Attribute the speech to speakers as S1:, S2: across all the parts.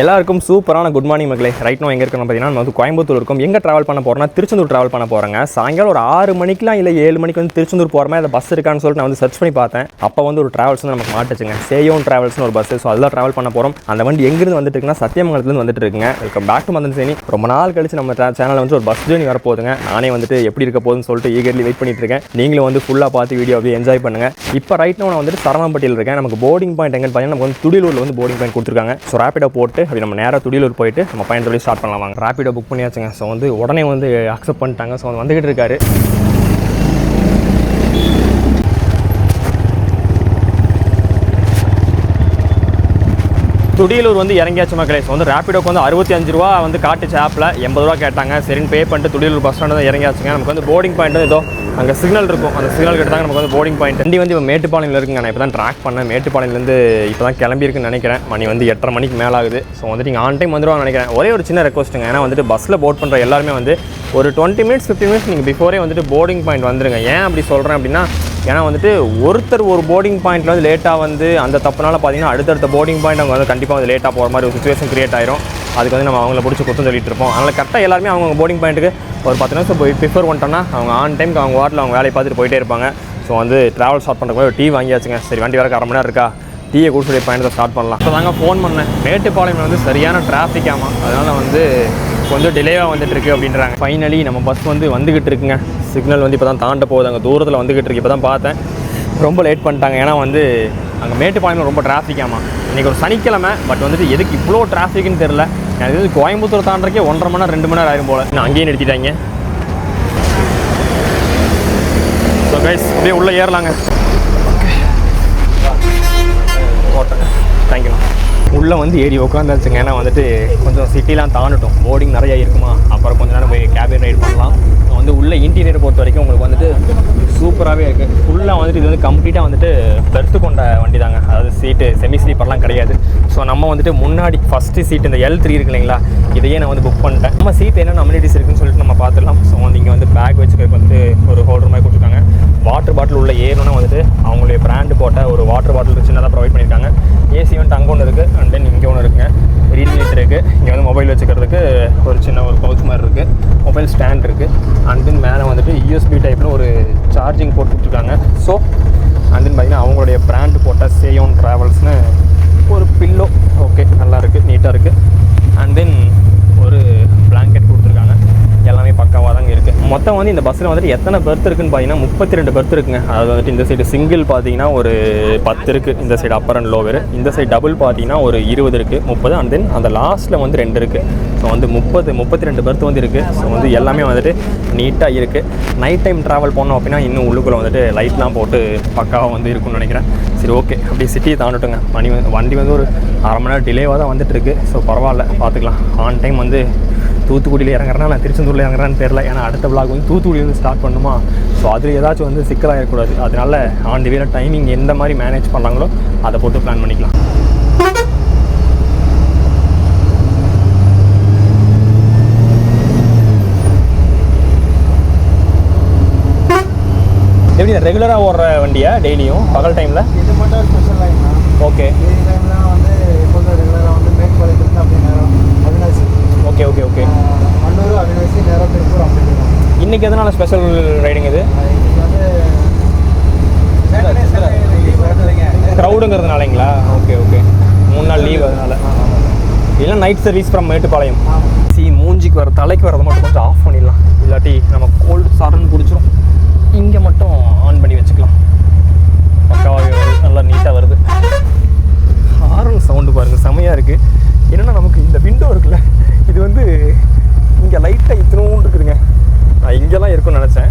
S1: எல்லாருக்கும் சூப்பரான good morning மக்களே. ரைட் நோ எங்கே இருக்கணும் பார்த்தீங்கன்னா நம்ம வந்து கோயம்புத்தூர் இருக்கும். எங்கே ட்ராவல் பண்ண போகிறோம்னா திருச்செந்தூர் ட்ராவல் பண்ண போகிறேங்க. சாயங்காலம் ஒரு 6 மணிக்கெலாம் இல்லை 7 மணிக்கு வந்து திருச்செந்தூர் போகிற மாதிரி அந்த பஸ் இருக்கான்னு சொல்லிட்டு நான் வந்து சர்ச் பண்ணி பார்த்தேன். அப்போ வந்து ஒரு ட்ராவல்ஸ் வந்து நமக்கு மாட்டுச்சுங்க. சேயோன் ட்ராவல்ஸ்னு ஒரு பஸ். ஸோ அதில் ட்ராவல் பண்ண போகிறோம். அந்த வண்டி எங்கேருந்து வந்துட்டு இருக்குன்னா சத்தியமங்கலத்துலேருந்து வந்துட்டு இருக்குங்க. Welcome back to Madan channel. ரொம்ப நாள் கழிச்சு நம்ம சேனலில் வந்து ஒரு பஸ் ஜேர்னி வரப்போகுதுங்க. நானே வந்துட்டு எப்படி இருக்க போகுதுன்னு சொல்லிட்டு ஈகர்லி வெயிட் பண்ணிட்டு இருக்கேன். நீங்களும் வந்து ஃபுல்லாக பார்த்து வீடியோ அப்படியே என்ஜாய் பண்ணுங்கள். இப்போ ரைட் நான் வந்துட்டு சரவணம்பட்டியில் இருக்கேன். நமக்கு போர்டிங் பாயிண்ட் எங்கன்னு பார்த்தீங்கன்னா நமக்கு வந்து துடிலூரில் வந்து போர்டிங் பாயிண்ட் கொடுத்துருக்காங்க. ஸோ ரேப்பிடோ போட்டு அப்படி நம்ம நேராக துடிலூர் போயிட்டு நம்ம பயணத்தோடய ஸ்டார்ட் பண்ணலாம். வாங்க. ரேப்பிடோ புக் பண்ணியாச்சுங்க. ஸோ வந்து உடனே வந்து அக்செப்ட் பண்ணிட்டாங்க. ஸோ வந்து வந்துகிட்டு இருக்காரு. துடியலூர் வந்து இறங்கியாச்சு மக்களே. ஸோ வந்து ரேப்பிடோக்கு வந்து 65 ரூபா வந்து காட்டுச்சு ஆப்பில். 80 ரூபா கேட்டாங்க. சரின்னு பே பண்ணிட்டு துடியலூர் பஸ் ஸ்டாண்டு தான் இறங்கியாச்சுங்க. நமக்கு வந்து போர்டிங் பாயிண்ட் ஏதோ அங்கே சிக்னல் இருக்கும். அந்த சிக்னல் கிட்ட தான் நமக்கு வந்து போர்டிங் பாயிண்ட். வண்டி வந்து இப்போ மேட்டுப்பாளையத்தில் இருக்குங்க. நான் இப்போ தான் ட்ராக் பண்ணேன். மேட்டுப்பாளையத்துலேருந்து இப்போ தான் கிளம்பியிருக்குன்னு நினைக்கிறேன். மணி வந்து 8:30 மணிக்கு மேலே ஆகுது. ஸோ வந்துட்டு நீங்கள் ஆன் டைம் வந்துடுவாங்க நினைக்கிறேன். ஒரே ஒரு சின்ன ரெக்வஸ்ட்டுங்க. ஏன்னா வந்துட்டு பஸ்ஸில் போர்ட் பண்ணுற எல்லாருமே வந்து ஒரு 20 மினிட்ஸ் 15 மினிட்ஸ் நீங்கள் பிஃபோரே வந்துட்டு போர்டிங் பாயிண்ட் வந்துருங்க. ஏன் அப்படி சொல்கிறேன் அப்படின்னா, ஏன்னா வந்துட்டு ஒருத்தர் ஒரு போர்டிங் பாயிண்ட்டில் வந்து லேட்டாக வந்து அந்த தப்புனால பார்த்தீங்கன்னா அடுத்தடுத்த போர்டிங் பாயிண்ட் அவங்க வந்து கண்டிப்பாக வந்து லேட்டாக போகிற மாதிரி ஒரு சுச்சுவேஷன் கிரியேட் ஆயிரும். அதுக்கு வந்து நம்ம அவங்கள பிடிச்சி குத்தம் சொல்லிட்டு இருப்போம். அதனால் கரெக்டாக எல்லாருமே அவங்க போர்டிங் பாயிண்ட்டுக்கு ஒரு 10 நிமிஷம் போய் பிஃபோர் வந்துட்டோன்னா அவங்க ஆன் டைமுக்கு அவங்க வாட்டில் அவங்க வேலையை பார்த்துட்டு போயிட்டே இருப்பாங்க. ஸோ வந்து ட்ராவல் ஸ்டார்ட் பண்ணுறதுக்கு ஒரு டீ வாங்கியாச்சுங்க. சரி வண்டி வர 1/2 மணி நேரம் இருக்கா, டீயை கூட சொல்லி பயணத்தை ஸ்டார்ட் பண்ணலாம். இப்போ தாங்க ஃபோன் பண்ணேன். மேட்டுப்பாளையம் வந்து சரியான டிராஃபிக் ஆமாம். அதனால் வந்து கொஞ்சம் டிலேவாக வந்துட்டுருக்கு அப்படின்றாங்க. ஃபைனலி நம்ம பஸ் வந்து வந்துக்கிட்டு இருக்குங்க. சிக்னல் வந்து இப்போ தான் தாண்ட போகுது. அங்கே தூரத்தில் வந்துக்கிட்டு இருக்கு. இப்போ தான் பார்த்தேன். ரொம்ப லேட் பண்ணிட்டாங்க. ஏன்னா வந்து அங்கே மேட்டுப்பாளையம் ரொம்ப டிராஃபிக் ஆமாம். இன்றைக்கி ஒரு சனிக்கிழமை. பட் வந்துட்டு எதுக்கு இவ்வளோ டிராஃபிக்னு தெரில. எனக்கு வந்து கோயம்புத்தூர் தாண்டறக்கே 1.5 மணி நேரம் 2 மணி நேரம் ஆயிரும் போல். நான் அங்கேயே நிறுத்திட்டாங்க. ஸோ கைஸ் அப்படியே உள்ளே ஏறலாங்க. ஓட்டேன். தேங்க்யூண்ணா. உள்ளே வந்து ஏறி உட்காந்துச்சுங்க. ஏன்னா வந்துட்டு கொஞ்சம் சிட்டிலாம் தாண்டட்டும். போர்டிங் நிறையா இருக்குமா, அப்புறம் கொஞ்சம் நேரம் போய் கேபின் ரைட் பண்ணலாம். வந்து உள்ளே இன்டீரியர் பொறுத்த வரைக்கும் உங்களுக்கு வந்துட்டு சூப்பராகவே இருக்குது. ஃபுல்லாக வந்துட்டு இது வந்து கம்ப்ளீட்டாக வந்துட்டு பெர்த்து கொண்ட வண்டி தாங்க. அதாவது சீட்டு செமி ஸ்லீப்பர்லாம் கிடையாது. ஸோ நம்ம வந்துட்டு முன்னாடி ஃபஸ்ட்டு சீட் இந்த L3 இருக்கு இல்லைங்களா, இதையே நான் வந்து புக் பண்ணிட்டேன். நம்ம சீட் என்னென்ன அம்யூனிட்டிஸ் இருக்குன்னு சொல்லிட்டு நம்ம பார்த்துடலாம். ஸோ வந்து இங்கே வந்து பேக் வச்சுக்கிறதுக்கு வந்து ஒரு ஹோல்டர் மாதிரி கொடுத்துருக்காங்க. வாட்டர் பாட்டில் உள்ள ஏறணும்னா வந்துட்டு அவங்களுடைய பிராண்டு போட்ட ஒரு வாட்டர் பாட்டில் சின்னதாக ப்ரொவைட் பண்ணியிருக்காங்க. ஏசி வந்துட்டு அங்கே ஒன்று இருக்குது. அண்ட் தென் இங்கே ஒன்று இருக்குங்க. ரீல் மீட்டர் இருக்குது. இங்கே வந்து மொபைல் வச்சுக்கிறதுக்கு ஒரு சின்ன ஒரு பவுச் மாதிரி இருக்குது. மொபைல் ஸ்டாண்ட் இருக்குது. அண்ட் தென் மேலே வந்துட்டு USB டைப்பில் ஒரு சார்ஜிங் போட்டு கொடுத்துருக்காங்க. ஸோ அண்ட் தென் பார்த்தீங்கன்னா அவங்களுடைய பிராண்டு போட்ட சேயோன் ட்ராவல்ஸ்னு ஒரு பில்லோ. ஓகே, நல்லா இருக்குது, நீட்டாக இருக்குது. அண்ட் தென் ஒரு பிளாங்கெட் கொடுத்துருக்காங்க. எல்லாமே பக்காவாக தாங்க இருக்குது. மொத்தம் வந்து இந்த பஸ்ஸில் வந்துட்டு எத்தனை பெர்த் இருக்குன்னு பார்த்தீங்கன்னா 32 பெர்த் இருக்குங்க. அதாவது வந்துட்டு இந்த சைடு சிங்கிள் பார்த்தீங்கன்னா ஒரு 10 இருக்குது. இந்த சைடு அப்பர் அண்ட் லோவர். இந்த சைடு டபுள் பார்த்தீங்கன்னா ஒரு 20 இருக்குது, 30. அண்ட் தென் அந்த லாஸ்ட்டில் வந்து 2 இருக்குது. ஸோ வந்து 32 பெர்த் வந்து இருக்குது. ஸோ வந்து எல்லாமே வந்துட்டு நீட்டாக இருக்குது. நைட் டைம் ட்ராவல் பண்ணோம் அப்படின்னா இன்னும் உள்ளுக்குள்ளே வந்துட்டு லைட்லாம் போட்டு பக்காவாக வந்து இருக்குன்னு நினைக்கிறேன். சரி, ஓகே, அப்படியே சிட்டியை தாண்டட்டுங்க. வண்டி வந்து ஒரு 1/2 மணி நேரம் டிலேவாக தான் வந்துட்டுருக்கு. ஸோ பரவாயில்ல, பார்த்துக்கலாம். ஆன் டைம் வந்து தூத்துக்குடியில் இறங்குறேன்னா நான் திருச்செந்தூரில் இறங்குறான்னு தெரியல. ஏன்னா அடுத்த விளாக் வந்து தூத்துக்குடியிலேருந்து ஸ்டார்ட் பண்ணுமா. ஸோ அதில் ஏதாச்சும் வந்து சிக்கலாக இருக்கக்கூடாது. அதனால ஆன் தி வேல டைமிங் எந்த மாதிரி மேனேஜ் பண்ணாங்களோ அதை போட்டு பிளான் பண்ணிக்கலாம். எப்படி ரெகுலராக ஓடுற வண்டியா டெய்லியும் பகல் டைமில்?
S2: இது மட்டும் ஸ்பெஷல் லைன்.
S1: ஓகே,
S2: ஈவினிங் டைம்லாம் வந்து எப்போதும் ரெகுலராக வந்து மேட்டுப்பாளையத்துலேருந்து அப்படி நேரம் Avinashi.
S1: Okay okay okay.
S2: Mannur Avinashi நேரம் திருப்பூர் அப்படி இருக்கும்.
S1: இன்றைக்கி எதனால் ஸ்பெஷல் ரைடிங் இது?
S2: இன்னைக்கு வந்து
S1: க்ரௌடுங்கிறதுனாலங்களா? Okay okay. 3 நாள் லீவ் அதனால். இல்லை நைட் சர்வீஸ் ஃப்ரம் மேட்டுப்பாளையம். மூஞ்சிக்கு வர தலைக்கு வரதை மட்டும் கொஞ்சம் ஆஃப் பண்ணிடலாம். இல்லாட்டி நம்ம கோல்டு சடன்னு பிடிச்சிரும். இங்கே மட்டும் ஆன் பண்ணி வச்சுக்கலாம். பக்காவாக வருது, நல்லா நீட்டாக வருது. ஹாரன் சவுண்டு பாருங்கள், செமையாக இருக்குது. என்னென்னா நமக்கு இந்த விண்டோ இருக்குல்ல, இது வந்து இங்கே லைட்டாக இத்தனோன்னு இருக்குதுங்க. நான் இங்கெல்லாம் இருக்குன்னு நினச்சேன்.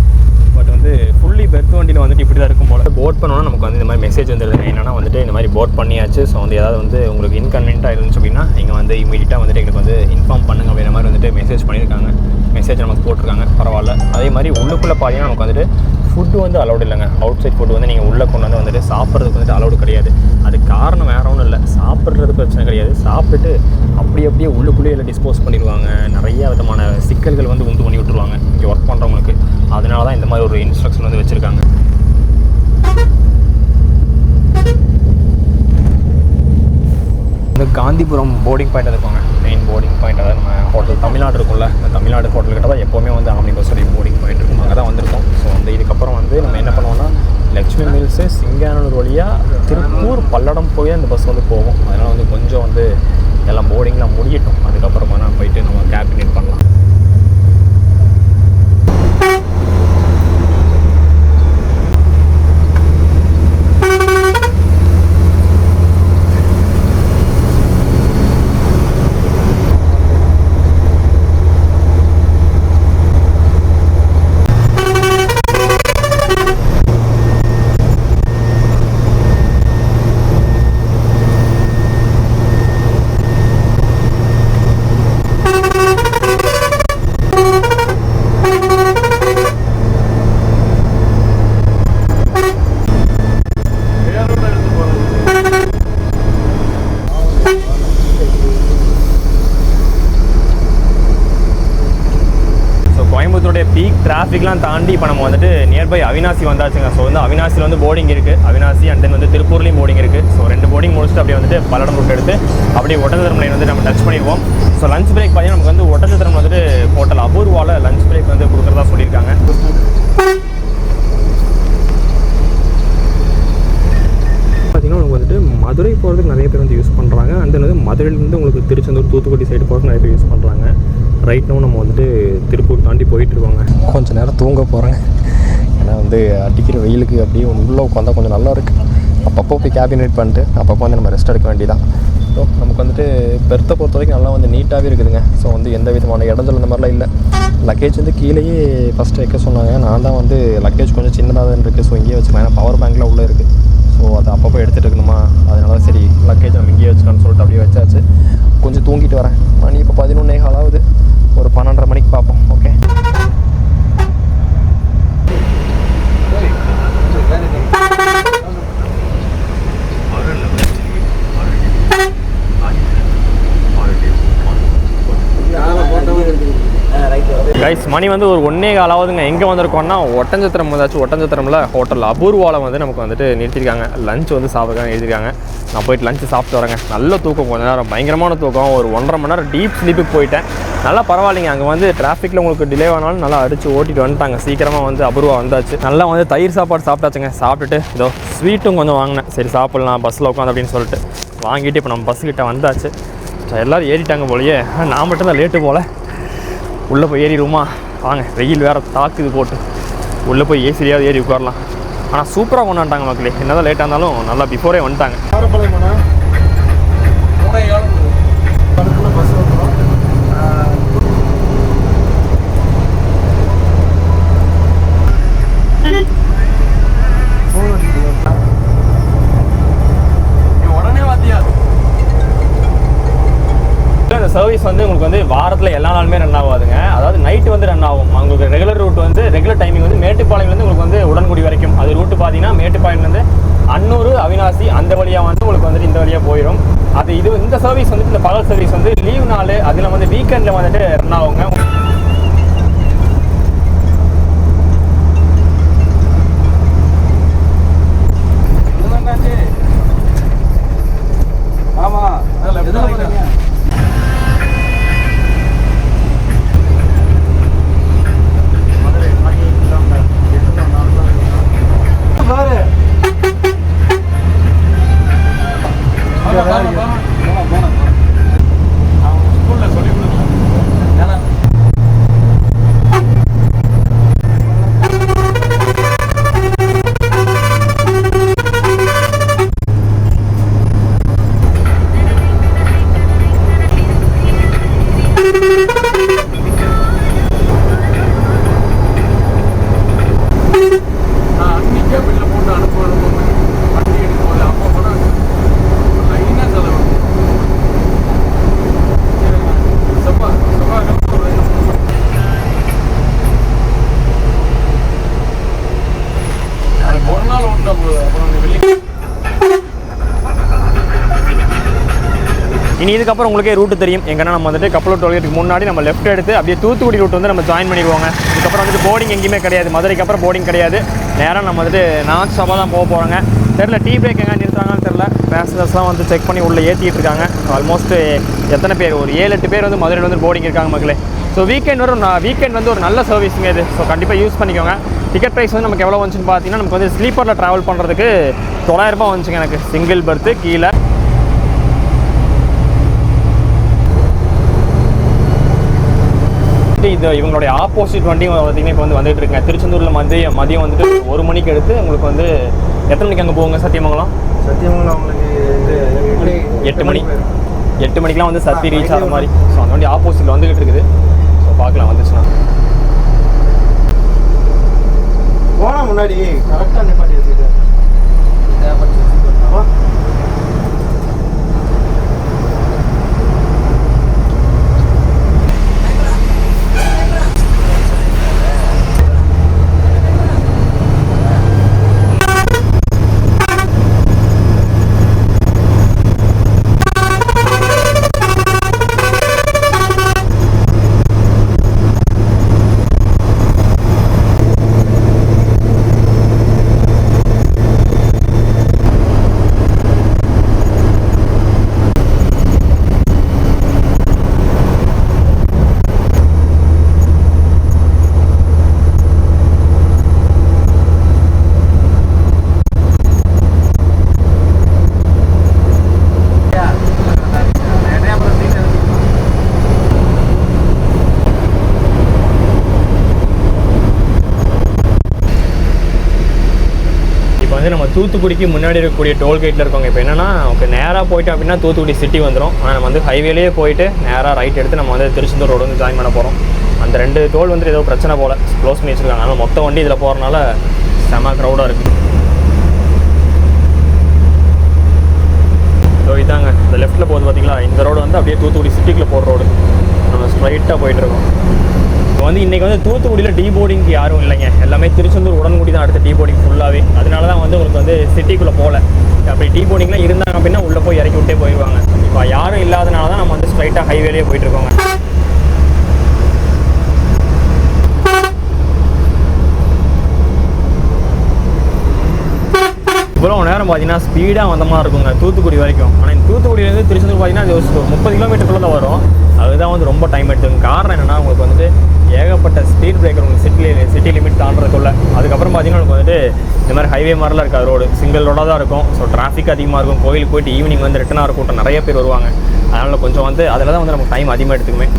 S1: பட் வந்து ஃபுல்லி பெர்த் வண்டியில் வந்துட்டு இப்படி தான் இருக்கும் போல். போட் பண்ணோன்னா நமக்கு வந்து இந்த மாதிரி மெசேஜ் வந்துடுதுங்க. என்னென்னா வந்துட்டு இந்த மாதிரி போட் பண்ணியாச்சு. ஸோ வந்து ஏதாவது வந்து உங்களுக்கு இன்கன்வீனியன்ட்டாக இருந்துச்சு அப்படின்னா நீங்கள் வந்து இமீடியட்டாக வந்துட்டு எங்களுக்கு வந்து இன்ஃபார்ம் பண்ணுங்க அப்படின்ற மாதிரி வந்துட்டு மெசேஜ் பண்ணியிருக்காங்க. மெசேஜ் நமக்கு போட்டிருக்காங்க. பரவாயில்ல. அதே மாதிரி உள்ளுக்குள்ளே பார்த்தீங்கன்னா நமக்கு வந்துட்டு ஃபுட்டு வந்து அலௌடு இல்லைங்க. அவுட் சைட் ஃபுட்டு வந்து நீங்கள் உள்ளே கொண்டு வந்துட்டு சாப்பிட்றதுக்கு வந்துட்டு அலௌடு கிடையாது. அது காரணம் வேறு ஒன்றும் இல்லை. சாப்பிட்றதுக்கு பிரச்சனை கிடையாது. சாப்பிட்டுட்டு அப்படியே உள்ளுக்குள்ளேயே எல்லாம் டிஸ்போஸ் பண்ணிடுவாங்க. நிறைய விதமான சிக்கல்கள் வந்து உண்டு பண்ணி விட்டுருவாங்க இங்கே ஒர்க் பண்ணுறவங்களுக்கு. அதனால தான் இந்த மாதிரி ஒரு இன்ஸ்ட்ரக்ஷன் வந்து வச்சுருக்காங்க. இந்த காந்திபுரம் போர்டிங் பாயிண்ட் இருக்குங்க, மெயின் போர்டிங் பாயிண்ட். அதாவது நம்ம ஹோட்டல் தமிழ்நாடு இருக்கும்ல, இந்த தமிழ்நாடு ஹோட்டல்கிட்ட தான் எப்போவுமே வந்து ஆம்னி பஸ் போர்டிங் பாயிண்ட் இருக்கும். அங்கே தான் வந்திருக்கோம். ஸோ வந்து இதுக்கப்புறம் வந்து நம்ம என்ன பண்ணுவோம்னா லக்ஷ்மி மில்ஸு சிங்கானூர் வழியாக திருப்பூர் பல்லடம் போய் அந்த பஸ் வந்து போகும். அதனால் வந்து கொஞ்சம் வந்து எல்லாம் போர்டிங்லாம் முடியட்டும், அதுக்கப்புறமா நான் போயிட்டு நம்ம கேபினேட் பண்ணலாம். பீக் டிராஃபிக்லாம் தாண்டி இப்போ நம்ம வந்துட்டு நியர்பை அவினாசி வந்தாச்சுங்க. ஸோ வந்து அவினாசியில் வந்து போர்டிங் இருக்குது, அவினாசி அண்ட் தென் வந்து திருப்பூர்லேயும் போர்டிங் இருக்குது. ஸோ 2 போர்டிங் முடிச்சுட்டு அப்படியே வந்துட்டு பல்லடம் ரூட் எடுத்து அப்படியே ஒட்டஞ்சத்திரம் லைன் வந்து நம்ம டச் பண்ணிடுவோம். ஸோ லஞ்ச் பிரேக் பார்த்தீங்கன்னா நமக்கு வந்து ஒட்டஞ்சத்திரம் வந்துட்டு ஹோட்டல் அபூர்வாவில் லஞ்ச் பிரேக் வந்து கொடுக்குறதா சொல்லியிருக்காங்க. பார்த்தீங்கன்னா உங்களுக்கு வந்துட்டு மதுரை போகிறதுக்கு நிறைய பேர் வந்து யூஸ் பண்ணுறாங்க. அந்த வந்து மதுரையிலேருந்து உங்களுக்கு திருச்செந்தூர் தூத்துக்குடி சைடு போகிறதுக்கு நிறைய பேர் யூஸ் பண்ணுறாங்க. ரைட் நோ நம்ம வந்துட்டு திருப்பூர் தாண்டி போயிட்டுருக்கோங்க. கொஞ்சம் நேரம் தூங்க போகிறேங்க, ஏன்னா வந்து அடிக்கிற வெயிலுக்கு அப்படியே உள்ளே உட்காந்தா கொஞ்சம் நல்லா இருக்குது. அப்பப்போ போய் கேபினேட் பண்ணிட்டு அப்பப்போ வந்து நம்ம ரெஸ்ட் எடுக்க வேண்டியதான். ஸோ நமக்கு வந்துட்டு பெர்த்தை பொறுத்த வரைக்கும் நல்லா வந்து நீட்டாகவே இருக்குதுங்க. ஸோ வந்து எந்த விதமான இடஞ்சல் இந்த மாதிரிலாம் இல்லை. லக்கேஜ் வந்து கீழேயே ஃபஸ்ட்டு வைக்க சொன்னாங்க. நான் தான் வந்து லக்கேஜ் கொஞ்சம் சின்னதாக தான் இருக்குது, ஸோ இங்கேயே வச்சுக்கலாம். ஏன்னா பவர் பேங்க்லாம் உள்ளே இருக்குது. ஸோ அதை அப்பப்போ எடுத்துகிட்டு இருக்கணுமா, அதனால சரி லக்கேஜ் நம்ம இங்கேயே வச்சுக்கலாம்னு சொல்லிட்டு அப்படியே வச்சாச்சு. கொஞ்சம் தூங்கிட்டு வரேன். மணி இப்போ 11:15 ஆகுது. ஒரு 12:30 மணிக்கு பார்ப்போம். ஓகே, கைஸ் மணி வந்து ஒரு 1:15 ஆகுதுங்க. எங்கே வந்திருக்கோம்னா ஒட்டஞ்சத்திரம் வந்தாச்சு. ஒட்டஞ்சத்திரமில் ஹோட்டல் அபூர்வாவில் வந்து நமக்கு வந்துட்டு நிறுத்திருக்காங்க. லஞ்ச் வந்து சாப்பிட்றதுக்காக நிறுத்திருக்காங்க. நான் போயிட்டு லஞ்சு சாப்பிட்டு வரேங்க. நல்ல தூக்கம், கொஞ்சம் நேரம் பயங்கரமான தூக்கம். ஒரு 1.5 மணி நேரம் டீப் ஸ்லீப்புக்கு போயிட்டேன். நல்லா பரவாயில்லைங்க. அங்கே வந்து டிராஃபிக்கில் உங்களுக்கு டிலே ஆனாலும் நல்லா அடித்து ஓட்டிட்டு வந்துட்டாங்க. சீக்கிரமாக வந்து அபூர்வா வந்தாச்சு. நல்லா வந்து தயிர் சாப்பாடு சாப்பிட்டாச்சுங்க. சாப்பிட்டுட்டு இதோ ஸ்வீட்டும் கொஞ்சம் வாங்கினேன். சரி சாப்பிட்லாம் பஸ்ஸில் உட்காந்து அப்படின்னு சொல்லிட்டு வாங்கிட்டு இப்போ நம்ம பஸ்ஸுக்கிட்ட வந்தாச்சு. எல்லோரும் ஏறிட்டாங்க போலையே, நான் மட்டும்தான் லேட்டு போல். உள்ளே போய் ஏறிடுவோமா வாங்க. வெயில் வேறு தாக்குது போட்டு. உள்ளே போய் ஏசிலியாவது ஏறி உட்காரலாம். ஆனால் சூப்பராக கொண்டு வந்துட்டாங்க மக்களே. என்ன தான் லேட்டாக இருந்தாலும் நல்லா பிஃபோரே வந்துட்டாங்க. இந்த சர்வீஸ் வந்து உங்களுக்கு வந்து வாரத்தில் எல்லா நாளுமே ரன் ஆகாதுங்க. அதாவது நைட்டு வந்து ரன் ஆகும். உங்களுக்கு ரெகுலர் ரூட் வந்து ரெகுலர் டைமிங் வந்து மேட்டுப்பாளையம்லேருந்து உங்களுக்கு வந்து உடன்குடி வரைக்கும். அது ரூட்டு பார்த்தீங்கன்னா மேட்டுப்பாளையம்லேருந்து அன்னூர் அவினாசி அந்த வழியாக வந்து உங்களுக்கு வந்துட்டு இந்த வழியாக போயிடும். அது இந்த சர்வீஸ் வந்துட்டு இந்த பகல் சர்வீஸ் வந்து லீவ் நாள் அதில் வந்து வீக்கெண்டில் வந்துட்டு ரன் ஆகுங்க. இனி இதுக்கப்புறம் உங்களுக்கே ரூட்டு தெரியும். எங்கன்னா நம்ம வந்துட்டு கப்பலூர் டோல்கேட்டுக்கு முன்னாடி நம்ம லெஃப்ட் எடுத்து அப்படியே தூத்துக்குடி ரூட் வந்து நம்ம ஜாயின் பண்ணிடுவோங்க. இதுக்கப்புறம் வந்துட்டு போர்டிங் எங்கேயுமே கிடையாது. மதுரைக்கு அப்புறம் போர்டிங் கிடையாது. நேராக நம்ம வந்துட்டு நார்த் ஷாப்பாக தான் போக போகிறோங்க. தெரில டீ பிரேக் எங்கே நிறுத்துறாங்கன்னு தெரில. பேசஞ்சர்ஸ்லாம் வந்து செக் பண்ணி உள்ளே ஏற்றிட்டு இருக்காங்க. ஆல்மோஸ்ட் எத்தனை பேர், ஒரு 7-8 பேர் வந்து மதுரையில் வந்து போர்டிங் இருக்காங்க மக்களே. ஸோ வீக்கெண்ட் வந்து ஒரு நல்ல சர்வீஸுங்க இது. ஸோ கண்டிப்பாக யூஸ் பண்ணிக்கோங்க. டிக்கெட் ப்ரைஸ் வந்து நமக்கு எவ்வளோ வந்துச்சுன்னு பார்த்தீங்கன்னா, நமக்கு வந்து ஸ்லீப்பரில் ட்ராவல் பண்ணுறதுக்கு 900 ரூபாய் வந்துச்சுங்க எனக்கு, சிங்கிள் பர்த்து கீழே. இது இவங்களுடைய ஆப்போசிட் வண்டியும் பார்த்தீங்கன்னா இப்போ வந்து வந்துட்டு இருக்குங்க. திருச்செந்தூரில் மதியம் வந்துட்டு 1 மணிக்கு எடுத்து உங்களுக்கு வந்து எத்தனை மணிக்கு அங்கே போகுங்க சத்தியமங்கலம்?
S2: உங்களுக்கு
S1: 8 மணிக்கெலாம் வந்து சத்தி ரீச் ஆகிற மாதிரி. ஸோ அந்த வண்டி ஆப்போசிட்டில் வந்துகிட்டு இருக்குது. ஸோ பார்க்கலாம் வந்துச்சுன்னா.
S2: போனால் முன்னாடி கரெக்டாக நிப்பாட்டி வச்சுக்கிட்டேன்.
S1: நம்ம தூத்துக்குடிக்கு முன்னாடி இருக்கக்கூடிய டோல்கேட்டில் இருக்கவங்க இப்போ என்னன்னா, ஓகே நேராக போயிட்டு அப்படின்னா தூத்துக்குடி சிட்டி வந்துடும். ஆனால் நம்ம வந்து ஹைவேலேயே போயிட்டு நேராக ரைட் எடுத்து நம்ம வந்து திருச்செந்தூர் ரோடு வந்து ஜாயின் பண்ண போகிறோம். அந்த 2 டோல் வந்து ஏதோ பிரச்சனை போல் க்ளோஸ் பண்ணி வச்சுருக்காங்க. ஆனால் மொத்த வண்டி இதில் போகிறனால செம க்ரௌடாக இருக்குது. ஸோ இதாங்க இந்த லெஃப்ட்டில் போகுது பார்த்தீங்களா, இந்த ரோடு வந்து அப்படியே தூத்துக்குடி சிட்டிக்குள்ளே போகிற ரோடு. நம்ம ஸ்ட்ரைட்டாக போயிட்டுருக்கோம். இப்போ வந்து இன்றைக்கி வந்து தூத்துக்குடியில் டீபோர்டிங்க்கு யாரும் இல்லைங்க. எல்லாமே திருச்செந்தூர் உடன்குடி தான் அடுத்த டீபோர்டிங் ஃபுல்லாகவே. அதனால தான் வந்து உங்களுக்கு வந்து சிட்டிக்குள்ளே போகல. அப்படி டீபோர்டிங்லாம் இருந்தாங்க அப்படின்னா உள்ளே போய் இறக்கி விட்டே போயிடுவாங்க. இப்போ யாரும் இல்லாதனால தான் நம்ம வந்து ஸ்ட்ரைட்டாக ஹைவேலேயே போயிட்டுருக்கோங்க. இவ்வளோ நேரம் பார்த்தீங்கன்னா ஸ்பீடாக வந்த மாதிரி இருக்குங்க தூத்துக்குடி வரைக்கும். ஆனால் இந்த தூத்துக்குடியிலேருந்து திருச்செந்தூர் பார்த்தீங்கன்னா அது ஒரு 30 கிலோமீட்டருக்குள்ளே தான் வரும். அதுதான் வந்து ரொம்ப டைம் எடுத்துங்க. காரணம் என்னென்னா, உங்களுக்கு வந்துட்டு ஏகப்பட்ட ஸ்பீட் பிரேக்கர் உங்களுக்கு சிட்டி லிமிட் தாண்டறதுக்குள்ள. அதுக்கப்புறம் பார்த்தீங்கன்னா உங்களுக்கு வந்துட்டு இந்த மாதிரி ஹைவே மாதிரிலாம் இருக்காது, ரோடு சிங்கிள் ரோடாக தான் இருக்கும். ஸோ டிராஃபிக் அதிகமாக இருக்கும். கோயிலுக்கு போயிட்டு ஈவினிங் வந்து ரிட்டர்ன் ஆகிற கூட்டம் நிறைய பேர் வருவாங்க. அதனால் கொஞ்சம் வந்து அதில் தான் வந்து நமக்கு டைம் அதிகமாக எடுத்துக்குமே.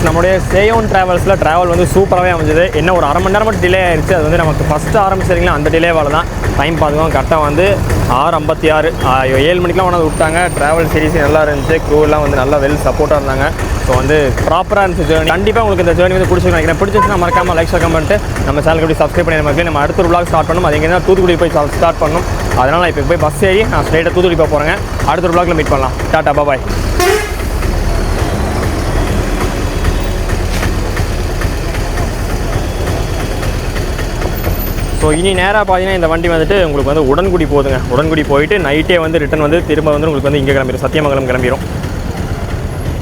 S1: நம்மளுடைய சேயோன் ட்ராவல்ஸில் ட்ராவல் வந்து சூப்பராகவே அமைஞ்சது. என்ன ஒரு அரை மணி நேரம் மட்டும் டிலே ஆயிடுச்சு. அது வந்து நமக்கு ஃபஸ்ட்டு ஆரம்பிச்சிருங்களா அந்த டிலேவால் தான். டைம் பார்த்துக்கோங்க, கரெக்டாக வந்து 6:56 7 மணிக்கெலாம் கொண்டாந்து விட்டாங்க. ட்ராவல் சீரிஸ் நல்லா இருந்துச்சு. க்ரூவெல்லாம் வந்து நல்லா வெல் சப்போர்ட்டாக இருந்தாங்க. ஸோ வந்து ப்ராப்பராக இருந்துச்சு ஜேர்னி. கண்டிப்பாக உங்களுக்கு இந்த ஜேர்னி வந்து பிடிச்சிருக்கு நினைக்கிறேன். பிடிச்சிச்சுன்னா மறக்காமல் லைக் ஷேர் கமெண்ட் நம்ம சேனலுக்கு எப்படி சப்ஸ்கிரைப் பண்ணி நம்ம அடுத்த ஒரு vlog ஸ்டார்ட் பண்ணணும். அது எங்கே தூத்துக்குடி போய் ஸ்டார்ட் பண்ணணும். அதனால் இப்போ போய் பஸ் ஏறி நான் ஸ்ட்ரைட்டாக தூத்துக்குடி போக போகிறேங்க. அடுத்த ஒரு vlogல மீட் பண்ணலாம். டாட்டா பாய். ஸோ இனி நேராக பார்த்தீங்கன்னா இந்த வண்டி வந்துட்டு உங்களுக்கு வந்து உடன்குடி போகுதுங்க. உடன்குடி போயிட்டு நைட்டே வந்து ரிட்டன் வந்து திரும்ப வந்து உங்களுக்கு வந்து இங்கே கிளம்பிடும், சத்தியமங்கலம் கிளம்பிடும்.